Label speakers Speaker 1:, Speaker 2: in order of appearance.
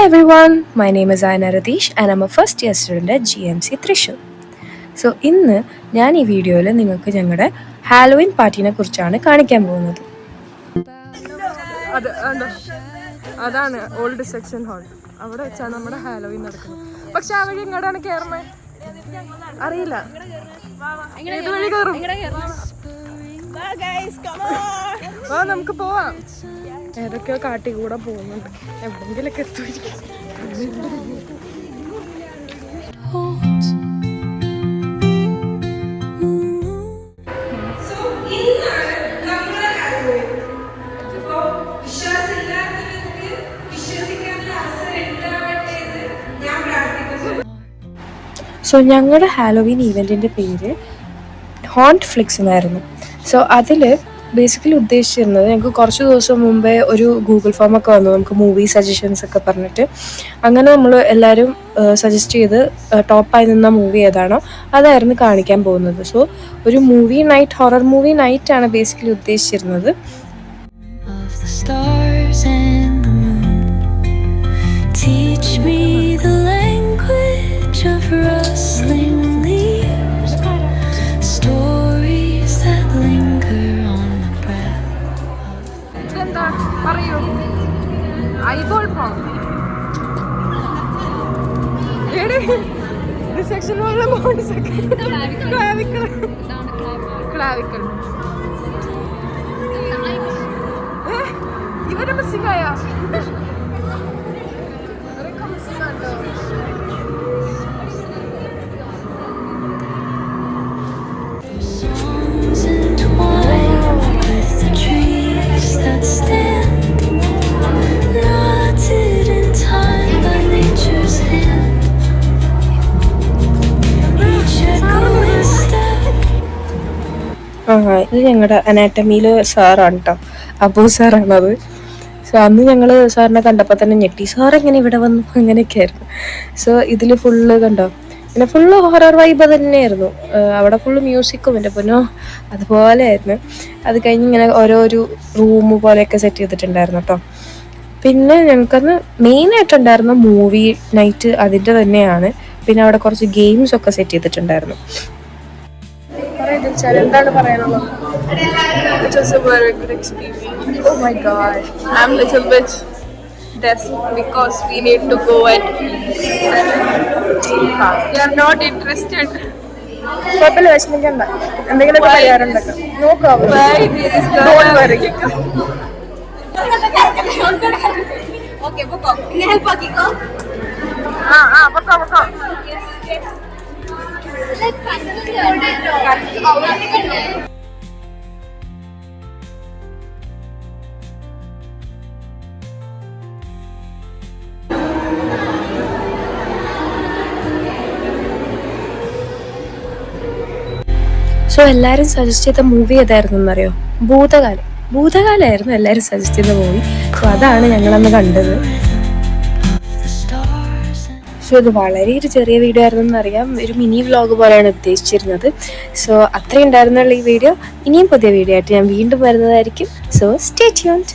Speaker 1: everyone, my name is Ayana Radish and I'm a first year student at GMC Thrissur. So, ഇന്ന് ഞാൻ ഈ വീഡിയോയിൽ നിങ്ങൾക്ക് ഞങ്ങളുടെ ഹാലോവിൻ പാർട്ടിനെ കുറിച്ചാണ് കാണിക്കാൻ പോകുന്നത്. അതാണ് ഓൾഡ് സെക്ഷൻ ഹാൾ. അവിടെ വെച്ചാണ് നമ്മുടെ ഹാലോവിൻ നടക്കുന്നത്. പക്ഷെ ആ വഴി എങ്ങോട്ടാണ് കയറുന്നത് അറിയില്ല. ഇതുവഴി കയറും. നമുക്ക് പോവാം. ഏതൊക്കെയോ കാട്ടി കൂടെ പോകുന്നുണ്ട്. എവിടെങ്കിലൊക്കെ എത്തുമായിരിക്കും. സോ ഞങ്ങളുടെ ഹാലോവീൻ ഈവൻറ്റിൻ്റെ പേര് ഹോണ്ട് ഫ്ലിക്സ് എന്നായിരുന്നു. സോ അതിൽ ബേസിക്കലി ഉദ്ദേശിച്ചിരുന്നത്, ഞങ്ങൾക്ക് കുറച്ച് ദിവസം മുമ്പേ ഒരു ഗൂഗിൾ ഫോമൊക്കെ വന്നു നമുക്ക് മൂവി സജഷൻസ് ഒക്കെ പറഞ്ഞിട്ട്. അങ്ങനെ നമ്മൾ എല്ലാവരും സജസ്റ്റ് ചെയ്ത് ടോപ്പായി നിന്ന മൂവി ഏതാണോ അതായിരുന്നു കാണിക്കാൻ പോകുന്നത്. സോ ഒരു മൂവി നൈറ്റ്, ഹൊറർ മൂവി നൈറ്റാണ് ബേസിക്കലി ഉദ്ദേശിച്ചിരുന്നത്. ഇവരെ മിസ്സിംഗായ ഇത് ഞങ്ങളുടെ അനാറ്റമിയിലെ സാറാണ് കേട്ടോ, അബു സാറാണത്. സോ അന്ന് ഞങ്ങൾ സാറിനെ കണ്ടപ്പോൾ തന്നെ ഞെട്ടി, സാർ എങ്ങനെ ഇവിടെ വന്നു, അങ്ങനെയൊക്കെ ആയിരുന്നു. സോ ഇതിൽ ഫുള്ള് കണ്ടോ, പിന്നെ ഫുള്ള് ഹൊറർ വൈബ് തന്നെയായിരുന്നു. അവിടെ ഫുള്ള് മ്യൂസിക്കും എൻ്റെ പൊന്നോ അതുപോലെ ആയിരുന്നു. അത് കഴിഞ്ഞ് ഇങ്ങനെ ഓരോ റൂം പോലെയൊക്കെ സെറ്റ് ചെയ്തിട്ടുണ്ടായിരുന്നു കേട്ടോ. പിന്നെ ഞങ്ങൾക്കന്ന് മെയിനായിട്ടുണ്ടായിരുന്ന മൂവി നൈറ്റ് അതിൻ്റെ തന്നെയാണ്. പിന്നെ അവിടെ കുറച്ച് ഗെയിംസ് ഒക്കെ സെറ്റ് ചെയ്തിട്ടുണ്ടായിരുന്നു. എന്താണ് പറയാനുള്ളത്?
Speaker 2: It was a very good experience.
Speaker 1: Oh my god,
Speaker 2: I'm a little bit desperate because we need to go at 7. We are not interested.
Speaker 1: കുഴപ്പമില്ല, വിഷമിക്കണ്ട, എന്തെങ്കിലുമൊക്കെ പരിഹാരമുണ്ടല്ലോ, നോക്കാം.
Speaker 2: Okay, പൊക്കോ. ഇനി ഹെൽപ്പ് ആക്കിക്കോ.
Speaker 1: പൊക്കോ. സോ എല്ലാവരും സജസ്റ്റ് ചെയ്ത മൂവി ഏതായിരുന്നു എന്നറിയോ? ഭൂതകാലമായിരുന്നു എല്ലാവരും സജസ്റ്റ് ചെയ്ത മൂവി. സോ അതാണ് ഞങ്ങളന്ന് കണ്ടത്. സോ ഇത് വളരെ ഒരു ചെറിയ വീഡിയോ ആയിരുന്നെന്ന് അറിയാം, ഒരു മിനി വ്ലോഗ് പോലെയാണ് ഉദ്ദേശിച്ചിരുന്നത്. സോ അത്രയും ഉണ്ടായിരുന്നുള്ള ഈ വീഡിയോ. ഇനിയും പുതിയ വീഡിയോ ആയിട്ട് ഞാൻ വീണ്ടും വരുന്നതായിരിക്കും. So stay tuned.